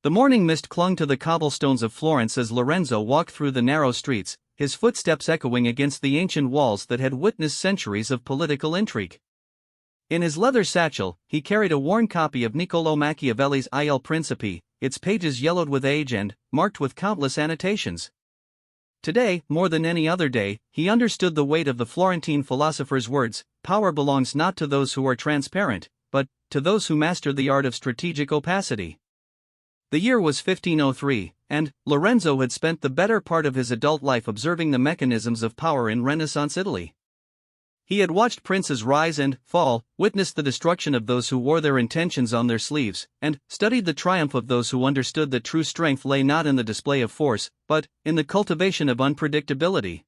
The morning mist clung to the cobblestones of Florence as Lorenzo walked through the narrow streets, his footsteps echoing against the ancient walls that had witnessed centuries of political intrigue. In his leather satchel, he carried a worn copy of Niccolò Machiavelli's Il Principe, its pages yellowed with age and marked with countless annotations. Today, more than any other day, he understood the weight of the Florentine philosopher's words: power belongs not to those who are transparent, but to those who master the art of strategic opacity. The year was 1503, and Lorenzo had spent the better part of his adult life observing the mechanisms of power in Renaissance Italy. He had watched princes rise and fall, witnessed the destruction of those who wore their intentions on their sleeves, and studied the triumph of those who understood that true strength lay not in the display of force, but in the cultivation of unpredictability.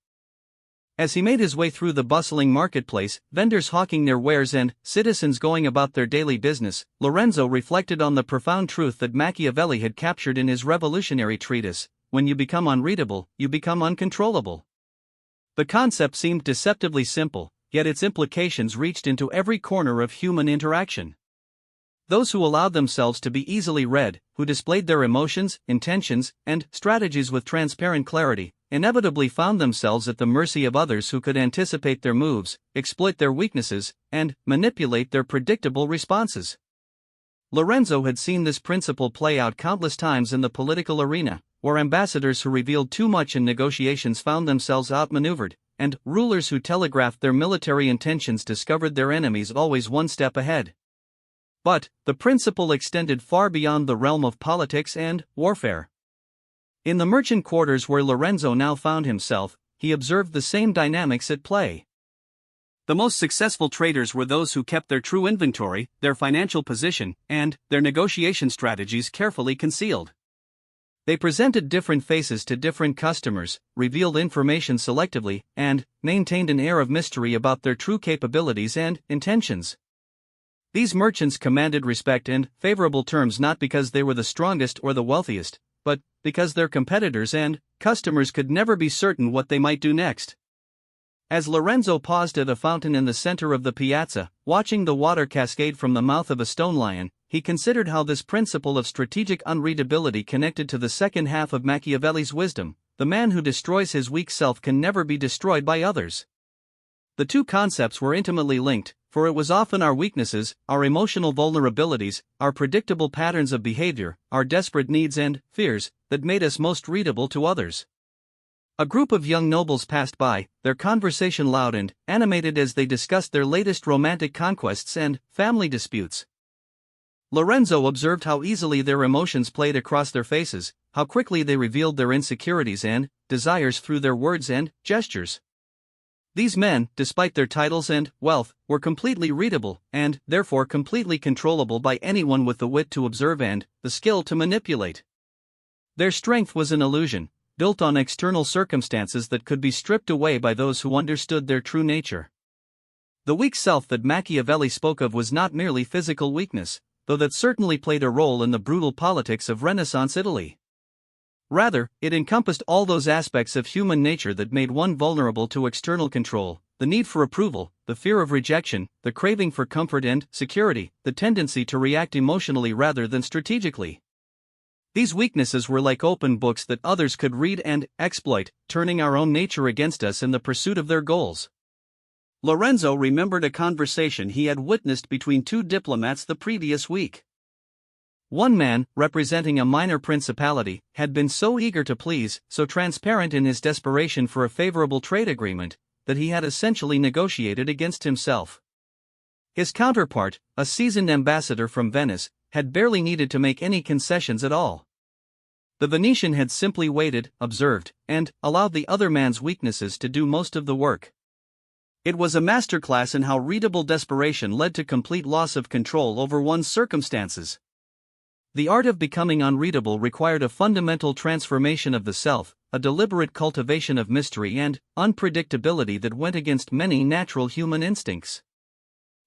As he made his way through the bustling marketplace, vendors hawking their wares and citizens going about their daily business, Lorenzo reflected on the profound truth that Machiavelli had captured in his revolutionary treatise: when you become unreadable, you become uncontrollable. The concept seemed deceptively simple, yet its implications reached into every corner of human interaction. Those who allowed themselves to be easily read, who displayed their emotions, intentions, and strategies with transparent clarity, inevitably found themselves at the mercy of others who could anticipate their moves, exploit their weaknesses, and manipulate their predictable responses. Lorenzo had seen this principle play out countless times in the political arena, where ambassadors who revealed too much in negotiations found themselves outmaneuvered, and rulers who telegraphed their military intentions discovered their enemies always one step ahead. But the principle extended far beyond the realm of politics and warfare. In the merchant quarters where Lorenzo now found himself, he observed the same dynamics at play. The most successful traders were those who kept their true inventory, their financial position, and their negotiation strategies carefully concealed. They presented different faces to different customers, revealed information selectively, and maintained an air of mystery about their true capabilities and intentions. These merchants commanded respect and favorable terms not because they were the strongest or the wealthiest, but because their competitors and customers could never be certain what they might do next. As Lorenzo paused at a fountain in the center of the piazza, watching the water cascade from the mouth of a stone lion, he considered how this principle of strategic unreadability connected to the second half of Machiavelli's wisdom: the man who destroys his weak self can never be destroyed by others. The two concepts were intimately linked, for it was often our weaknesses, our emotional vulnerabilities, our predictable patterns of behavior, our desperate needs and fears, that made us most readable to others. A group of young nobles passed by, their conversation loud and animated as they discussed their latest romantic conquests and family disputes. Lorenzo observed how easily their emotions played across their faces, how quickly they revealed their insecurities and desires through their words and gestures. These men, despite their titles and wealth, were completely readable, and therefore completely controllable by anyone with the wit to observe and the skill to manipulate. Their strength was an illusion, built on external circumstances that could be stripped away by those who understood their true nature. The weak self that Machiavelli spoke of was not merely physical weakness, though that certainly played a role in the brutal politics of Renaissance Italy. Rather, it encompassed all those aspects of human nature that made one vulnerable to external control: the need for approval, the fear of rejection, the craving for comfort and security, the tendency to react emotionally rather than strategically. These weaknesses were like open books that others could read and exploit, turning our own nature against us in the pursuit of their goals. Lorenzo remembered a conversation he had witnessed between two diplomats the previous week. One man, representing a minor principality, had been so eager to please, so transparent in his desperation for a favorable trade agreement, that he had essentially negotiated against himself. His counterpart, a seasoned ambassador from Venice, had barely needed to make any concessions at all. The Venetian had simply waited, observed, and allowed the other man's weaknesses to do most of the work. It was a masterclass in how readable desperation led to complete loss of control over one's circumstances. The art of becoming unreadable required a fundamental transformation of the self, a deliberate cultivation of mystery and unpredictability that went against many natural human instincts.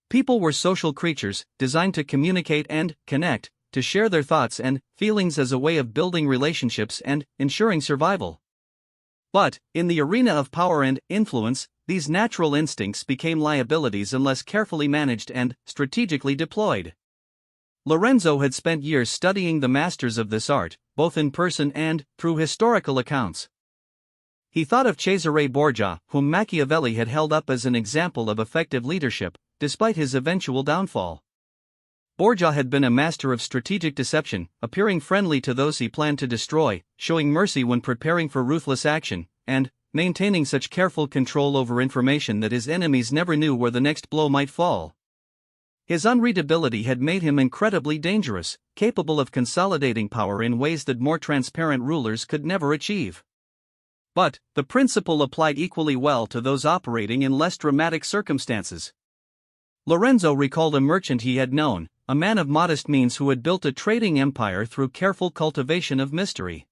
People were social creatures, designed to communicate and connect, to share their thoughts and feelings as a way of building relationships and ensuring survival. But, in the arena of power and influence, these natural instincts became liabilities unless carefully managed and strategically deployed. Lorenzo had spent years studying the masters of this art, both in person and through historical accounts. He thought of Cesare Borgia, whom Machiavelli had held up as an example of effective leadership, despite his eventual downfall. Borgia had been a master of strategic deception, appearing friendly to those he planned to destroy, showing mercy when preparing for ruthless action, and maintaining such careful control over information that his enemies never knew where the next blow might fall. His unreadability had made him incredibly dangerous, capable of consolidating power in ways that more transparent rulers could never achieve. But the principle applied equally well to those operating in less dramatic circumstances. Lorenzo recalled a merchant he had known, a man of modest means who had built a trading empire through careful cultivation of mystery.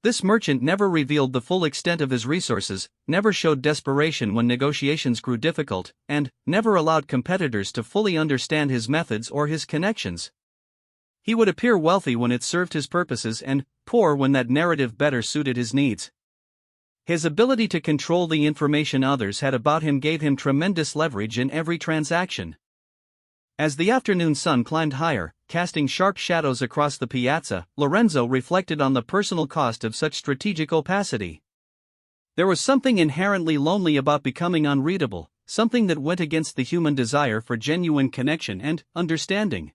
This merchant never revealed the full extent of his resources, never showed desperation when negotiations grew difficult, and never allowed competitors to fully understand his methods or his connections. He would appear wealthy when it served his purposes and poor when that narrative better suited his needs. His ability to control the information others had about him gave him tremendous leverage in every transaction. As the afternoon sun climbed higher, casting sharp shadows across the piazza, Lorenzo reflected on the personal cost of such strategic opacity. There was something inherently lonely about becoming unreadable, something that went against the human desire for genuine connection and understanding.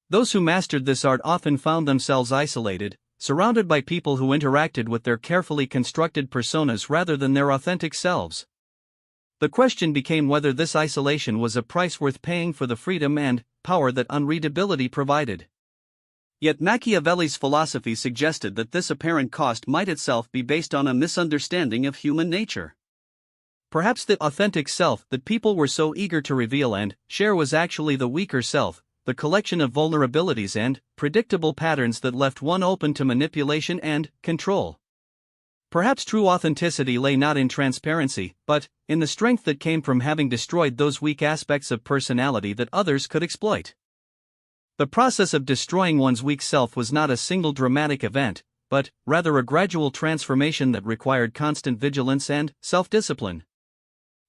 Those who mastered this art often found themselves isolated, surrounded by people who interacted with their carefully constructed personas rather than their authentic selves. The question became whether this isolation was a price worth paying for the freedom and power that unreadability provided. Yet Machiavelli's philosophy suggested that this apparent cost might itself be based on a misunderstanding of human nature. Perhaps the authentic self that people were so eager to reveal and share was actually the weaker self, the collection of vulnerabilities and predictable patterns that left one open to manipulation and control. Perhaps true authenticity lay not in transparency, but in the strength that came from having destroyed those weak aspects of personality that others could exploit. The process of destroying one's weak self was not a single dramatic event, but rather a gradual transformation that required constant vigilance and self-discipline.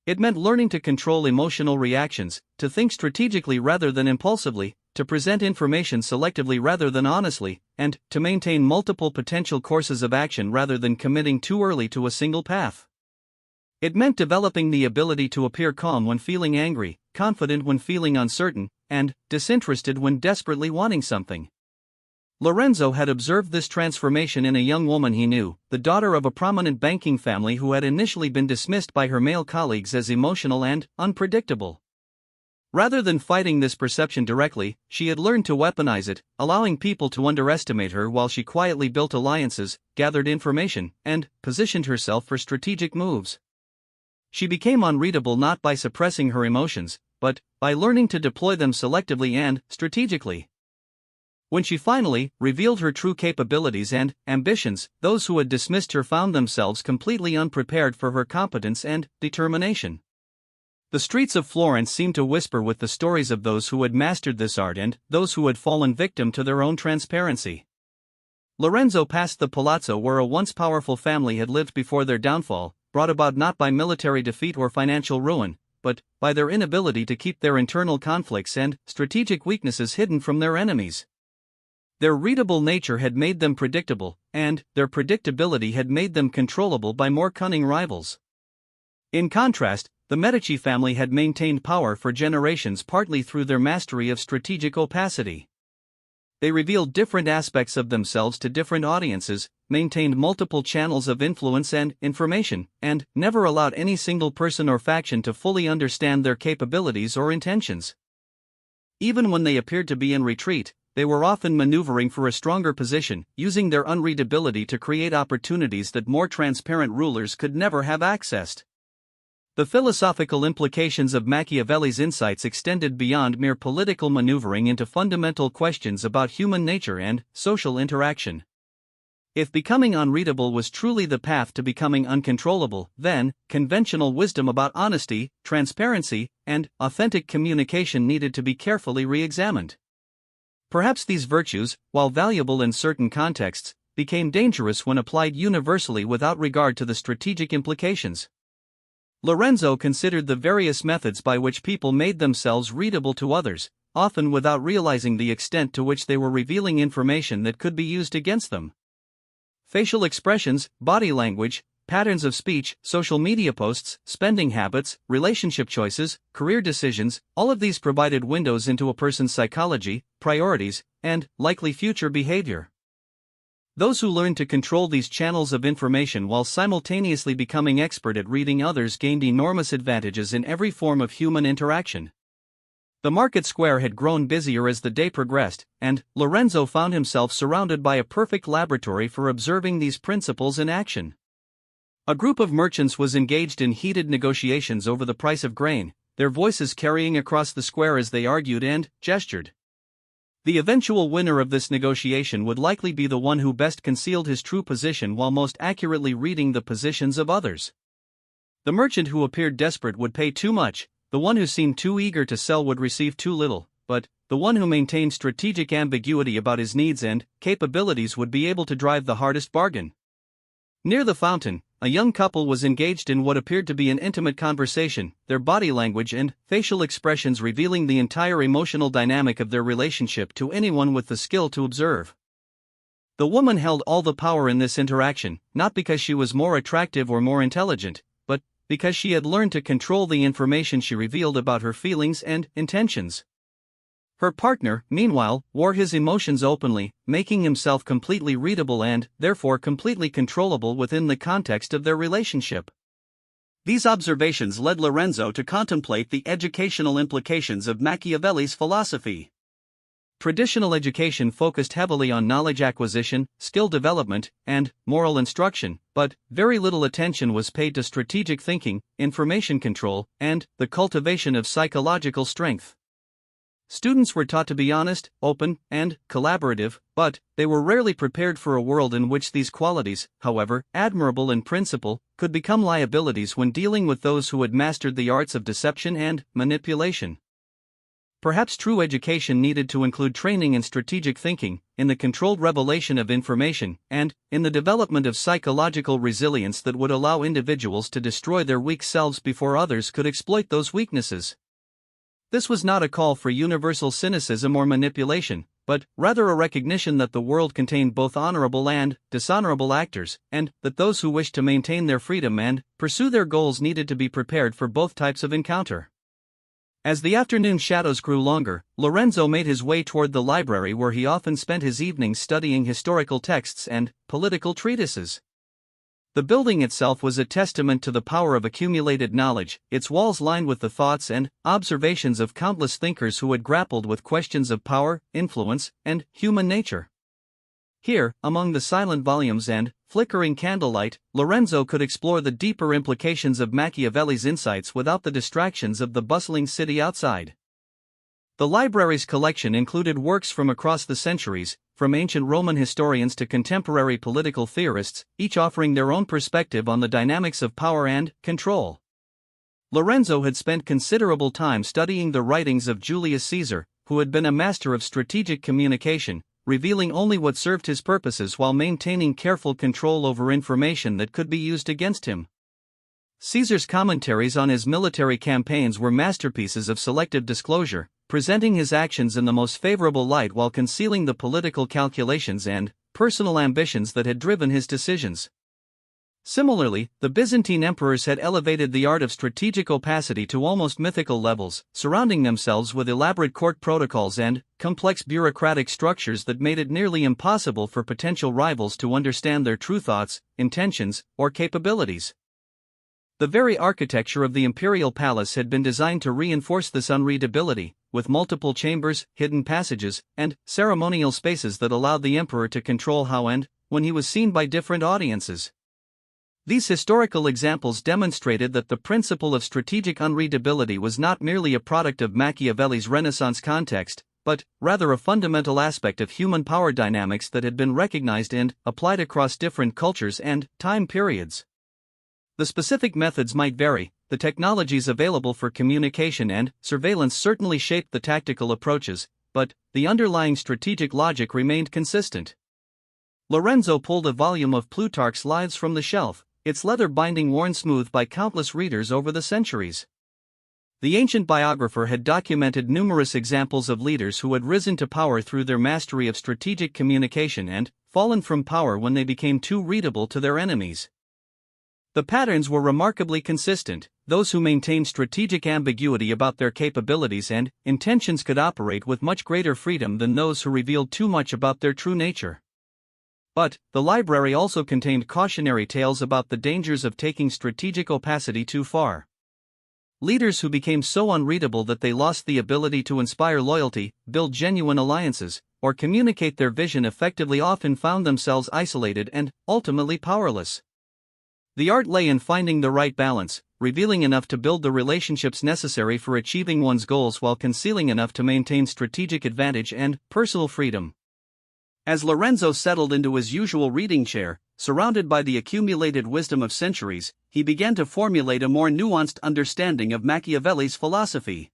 It meant learning to control emotional reactions, to think strategically rather than impulsively, to present information selectively rather than honestly, and to maintain multiple potential courses of action rather than committing too early to a single path. It meant developing the ability to appear calm when feeling angry, confident when feeling uncertain, and disinterested when desperately wanting something. Lorenzo had observed this transformation in a young woman he knew, the daughter of a prominent banking family who had initially been dismissed by her male colleagues as emotional and unpredictable. Rather than fighting this perception directly, she had learned to weaponize it, allowing people to underestimate her while she quietly built alliances, gathered information, and positioned herself for strategic moves. She became unreadable not by suppressing her emotions, but by learning to deploy them selectively and strategically. When she finally revealed her true capabilities and ambitions, those who had dismissed her found themselves completely unprepared for her competence and determination. The streets of Florence seemed to whisper with the stories of those who had mastered this art and those who had fallen victim to their own transparency. Lorenzo passed the palazzo where a once powerful family had lived before their downfall, brought about not by military defeat or financial ruin, but by their inability to keep their internal conflicts and strategic weaknesses hidden from their enemies. Their readable nature had made them predictable, and their predictability had made them controllable by more cunning rivals. In contrast, the Medici family had maintained power for generations partly through their mastery of strategic opacity. They revealed different aspects of themselves to different audiences, maintained multiple channels of influence and information, and never allowed any single person or faction to fully understand their capabilities or intentions. Even when they appeared to be in retreat, they were often maneuvering for a stronger position, using their unreadability to create opportunities that more transparent rulers could never have accessed. The philosophical implications of Machiavelli's insights extended beyond mere political maneuvering into fundamental questions about human nature and social interaction. If becoming unreadable was truly the path to becoming uncontrollable, then conventional wisdom about honesty, transparency, and authentic communication needed to be carefully re-examined. Perhaps these virtues, while valuable in certain contexts, became dangerous when applied universally without regard to the strategic implications. Lorenzo considered the various methods by which people made themselves readable to others, often without realizing the extent to which they were revealing information that could be used against them. Facial expressions, body language, patterns of speech, social media posts, spending habits, relationship choices, career decisions, all of these provided windows into a person's psychology, priorities, and likely future behavior. Those who learned to control these channels of information while simultaneously becoming expert at reading others gained enormous advantages in every form of human interaction. The market square had grown busier as the day progressed, and Lorenzo found himself surrounded by a perfect laboratory for observing these principles in action. A group of merchants was engaged in heated negotiations over the price of grain, their voices carrying across the square as they argued and gestured. The eventual winner of this negotiation would likely be the one who best concealed his true position while most accurately reading the positions of others. The merchant who appeared desperate would pay too much, the one who seemed too eager to sell would receive too little, but the one who maintained strategic ambiguity about his needs and capabilities would be able to drive the hardest bargain. Near the fountain, a young couple was engaged in what appeared to be an intimate conversation, their body language and facial expressions revealing the entire emotional dynamic of their relationship to anyone with the skill to observe. The woman held all the power in this interaction, not because she was more attractive or more intelligent, but because she had learned to control the information she revealed about her feelings and intentions. Her partner, meanwhile, wore his emotions openly, making himself completely readable and, therefore, completely controllable within the context of their relationship. These observations led Lorenzo to contemplate the educational implications of Machiavelli's philosophy. Traditional education focused heavily on knowledge acquisition, skill development, and moral instruction, but very little attention was paid to strategic thinking, information control, and the cultivation of psychological strength. Students were taught to be honest, open, and collaborative, but they were rarely prepared for a world in which these qualities, however admirable in principle, could become liabilities when dealing with those who had mastered the arts of deception and manipulation. Perhaps true education needed to include training in strategic thinking, in the controlled revelation of information, and in the development of psychological resilience that would allow individuals to destroy their weak selves before others could exploit those weaknesses. This was not a call for universal cynicism or manipulation, but rather a recognition that the world contained both honorable and dishonorable actors, and that those who wished to maintain their freedom and pursue their goals needed to be prepared for both types of encounter. As the afternoon shadows grew longer, Lorenzo made his way toward the library where he often spent his evenings studying historical texts and political treatises. The building itself was a testament to the power of accumulated knowledge, its walls lined with the thoughts and observations of countless thinkers who had grappled with questions of power, influence, and human nature. Here, among the silent volumes and flickering candlelight, Lorenzo could explore the deeper implications of Machiavelli's insights without the distractions of the bustling city outside. The library's collection included works from across the centuries, from ancient Roman historians to contemporary political theorists, each offering their own perspective on the dynamics of power and control. Lorenzo had spent considerable time studying the writings of Julius Caesar, who had been a master of strategic communication, revealing only what served his purposes while maintaining careful control over information that could be used against him. Caesar's commentaries on his military campaigns were masterpieces of selective disclosure, presenting his actions in the most favorable light while concealing the political calculations and personal ambitions that had driven his decisions. Similarly, the Byzantine emperors had elevated the art of strategic opacity to almost mythical levels, surrounding themselves with elaborate court protocols and complex bureaucratic structures that made it nearly impossible for potential rivals to understand their true thoughts, intentions, or capabilities. The very architecture of the imperial palace had been designed to reinforce this unreadability, with multiple chambers, hidden passages, and ceremonial spaces that allowed the emperor to control how and when he was seen by different audiences. These historical examples demonstrated that the principle of strategic unreadability was not merely a product of Machiavelli's Renaissance context, but rather a fundamental aspect of human power dynamics that had been recognized and applied across different cultures and time periods. The specific methods might vary, the technologies available for communication and surveillance certainly shaped the tactical approaches, but the underlying strategic logic remained consistent. Lorenzo pulled a volume of Plutarch's Lives from the shelf, its leather binding worn smooth by countless readers over the centuries. The ancient biographer had documented numerous examples of leaders who had risen to power through their mastery of strategic communication and fallen from power when they became too readable to their enemies. The patterns were remarkably consistent. Those who maintained strategic ambiguity about their capabilities and intentions could operate with much greater freedom than those who revealed too much about their true nature. But the library also contained cautionary tales about the dangers of taking strategic opacity too far. Leaders who became so unreadable that they lost the ability to inspire loyalty, build genuine alliances, or communicate their vision effectively often found themselves isolated and ultimately powerless. The art lay in finding the right balance, revealing enough to build the relationships necessary for achieving one's goals while concealing enough to maintain strategic advantage and personal freedom. As Lorenzo settled into his usual reading chair, surrounded by the accumulated wisdom of centuries, he began to formulate a more nuanced understanding of Machiavelli's philosophy.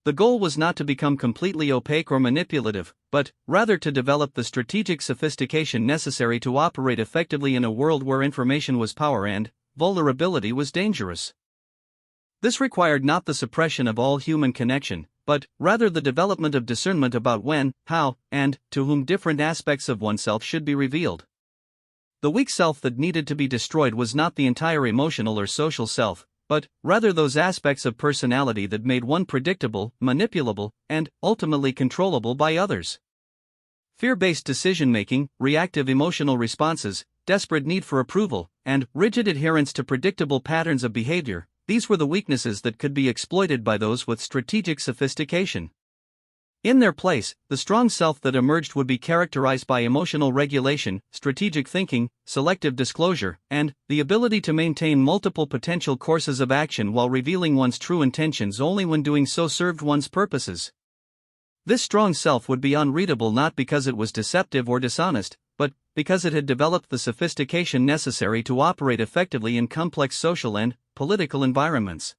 The goal was not to become completely opaque or manipulative, but rather to develop the strategic sophistication necessary to operate effectively in a world where information was power and vulnerability was dangerous. This required not the suppression of all human connection, but rather the development of discernment about when, how, and to whom different aspects of oneself should be revealed. The weak self that needed to be destroyed was not the entire emotional or social self, but rather those aspects of personality that made one predictable, manipulable, and ultimately controllable by others. Fear-based decision-making, reactive emotional responses, desperate need for approval, and rigid adherence to predictable patterns of behavior, these were the weaknesses that could be exploited by those with strategic sophistication. In their place, the strong self that emerged would be characterized by emotional regulation, strategic thinking, selective disclosure, and the ability to maintain multiple potential courses of action while revealing one's true intentions only when doing so served one's purposes. This strong self would be unreadable not because it was deceptive or dishonest, but because it had developed the sophistication necessary to operate effectively in complex social and political environments.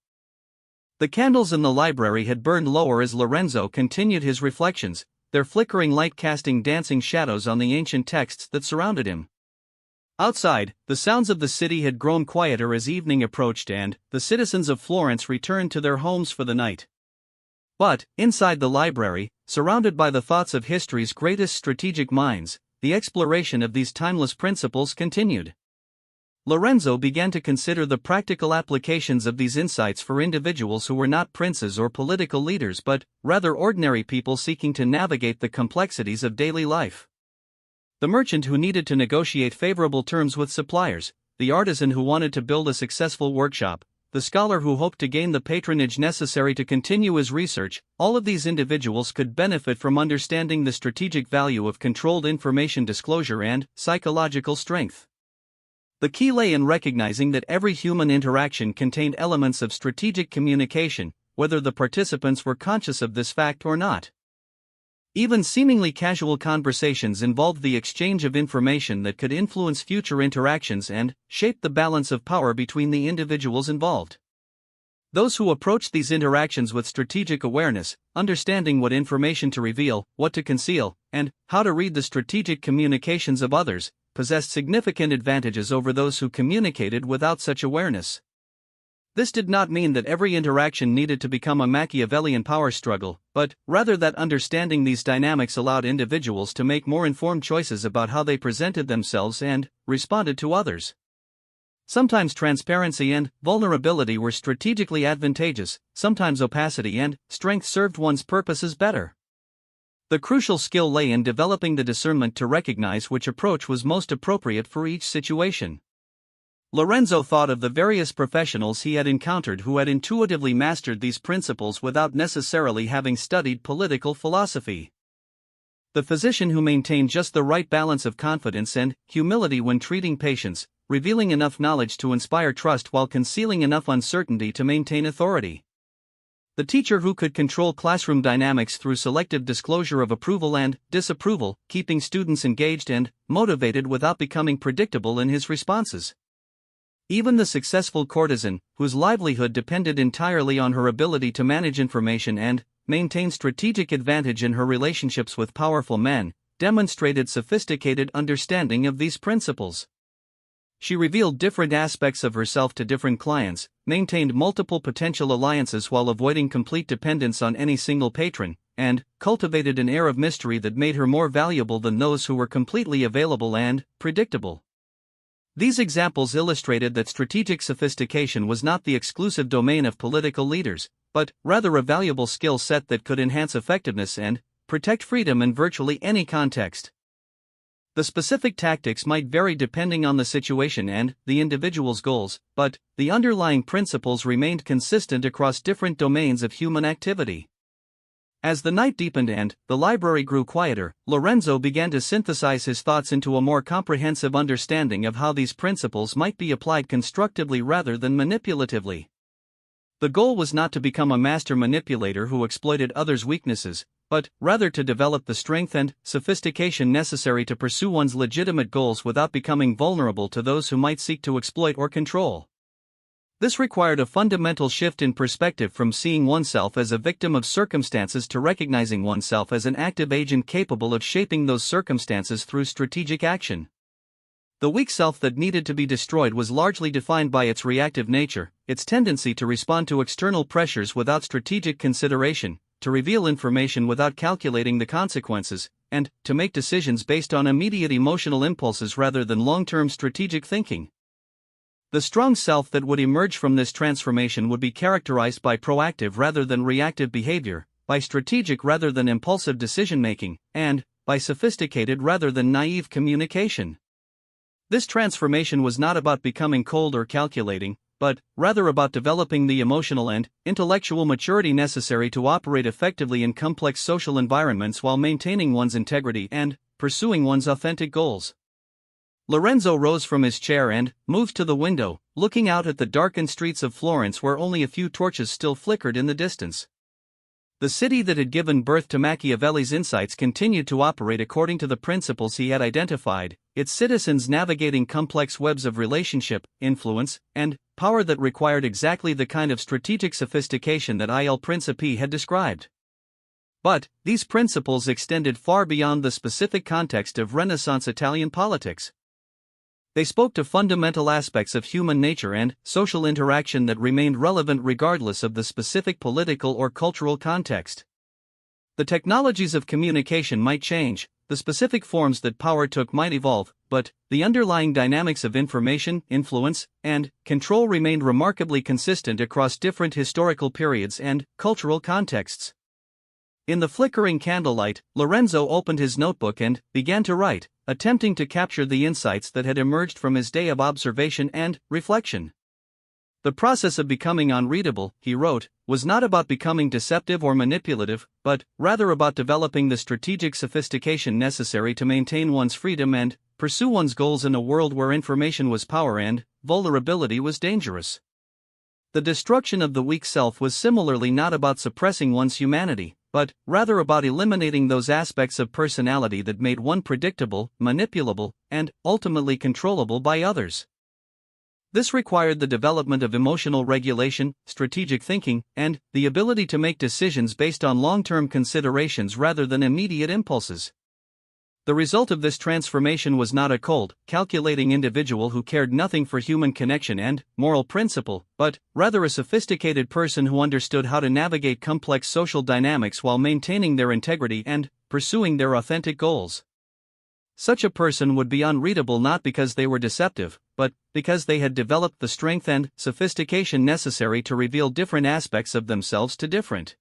The candles in the library had burned lower as Lorenzo continued his reflections, their flickering light casting dancing shadows on the ancient texts that surrounded him. Outside, the sounds of the city had grown quieter as evening approached and the citizens of Florence returned to their homes for the night. But, inside the library, surrounded by the thoughts of history's greatest strategic minds, the exploration of these timeless principles continued. Lorenzo began to consider the practical applications of these insights for individuals who were not princes or political leaders but rather ordinary people seeking to navigate the complexities of daily life. The merchant who needed to negotiate favorable terms with suppliers, the artisan who wanted to build a successful workshop, the scholar who hoped to gain the patronage necessary to continue his research, all of these individuals could benefit from understanding the strategic value of controlled information disclosure and psychological strength. The key lay in recognizing that every human interaction contained elements of strategic communication, whether the participants were conscious of this fact or not. Even seemingly casual conversations involved the exchange of information that could influence future interactions and shape the balance of power between the individuals involved. Those who approached these interactions with strategic awareness, understanding what information to reveal, what to conceal, and how to read the strategic communications of others, possessed significant advantages over those who communicated without such awareness. This did not mean that every interaction needed to become a Machiavellian power struggle, but rather that understanding these dynamics allowed individuals to make more informed choices about how they presented themselves and responded to others. Sometimes transparency and vulnerability were strategically advantageous, sometimes opacity and strength served one's purposes better. The crucial skill lay in developing the discernment to recognize which approach was most appropriate for each situation. Lorenzo thought of the various professionals he had encountered who had intuitively mastered these principles without necessarily having studied political philosophy. The physician who maintained just the right balance of confidence and humility when treating patients, revealing enough knowledge to inspire trust while concealing enough uncertainty to maintain authority. The teacher who could control classroom dynamics through selective disclosure of approval and disapproval, keeping students engaged and motivated without becoming predictable in his responses. Even the successful courtesan, whose livelihood depended entirely on her ability to manage information and maintain strategic advantage in her relationships with powerful men, demonstrated sophisticated understanding of these principles. she revealed different aspects of herself to different clients, maintained multiple potential alliances while avoiding complete dependence on any single patron, and cultivated an air of mystery that made her more valuable than those who were completely available and predictable. These examples illustrated that strategic sophistication was not the exclusive domain of political leaders, but rather a valuable skill set that could enhance effectiveness and protect freedom in virtually any context. The specific tactics might vary depending on the situation and the individual's goals, but the underlying principles remained consistent across different domains of human activity. As the night deepened and the library grew quieter, Lorenzo began to synthesize his thoughts into a more comprehensive understanding of how these principles might be applied constructively rather than manipulatively. The goal was not to become a master manipulator who exploited others' weaknesses, but rather to develop the strength and sophistication necessary to pursue one's legitimate goals without becoming vulnerable to those who might seek to exploit or control. This required a fundamental shift in perspective from seeing oneself as a victim of circumstances to recognizing oneself as an active agent capable of shaping those circumstances through strategic action. The weak self that needed to be destroyed was largely defined by its reactive nature, its tendency to respond to external pressures without strategic consideration, to reveal information without calculating the consequences, and to make decisions based on immediate emotional impulses rather than long-term strategic thinking. The strong self that would emerge from this transformation would be characterized by proactive rather than reactive behavior, by strategic rather than impulsive decision-making, and by sophisticated rather than naive communication. This transformation was not about becoming cold or calculating, but rather about developing the emotional and intellectual maturity necessary to operate effectively in complex social environments while maintaining one's integrity and pursuing one's authentic goals. Lorenzo rose from his chair and moved to the window, looking out at the darkened streets of Florence where only a few torches still flickered in the distance. The city that had given birth to Machiavelli's insights continued to operate according to the principles he had identified, its citizens navigating complex webs of relationship, influence, and power that required exactly the kind of strategic sophistication that Il Principe had described. But these principles extended far beyond the specific context of Renaissance Italian politics. They spoke to fundamental aspects of human nature and social interaction that remained relevant regardless of the specific political or cultural context. The technologies of communication might change, the specific forms that power took might evolve, but the underlying dynamics of information, influence, and control remained remarkably consistent across different historical periods and cultural contexts. In the flickering candlelight, Lorenzo opened his notebook and began to write, attempting to capture the insights that had emerged from his day of observation and reflection. The process of becoming unreadable, he wrote, was not about becoming deceptive or manipulative, but rather about developing the strategic sophistication necessary to maintain one's freedom and pursue one's goals in a world where information was power and vulnerability was dangerous. The destruction of the weak self was similarly not about suppressing one's humanity, but rather about eliminating those aspects of personality that made one predictable, manipulable, and ultimately controllable by others. This required the development of emotional regulation, strategic thinking, and the ability to make decisions based on long-term considerations rather than immediate impulses. The result of this transformation was not a cold, calculating individual who cared nothing for human connection and moral principle, but rather a sophisticated person who understood how to navigate complex social dynamics while maintaining their integrity and pursuing their authentic goals. Such a person would be unreadable not because they were deceptive, but because they had developed the strength and sophistication necessary to reveal different aspects of themselves to different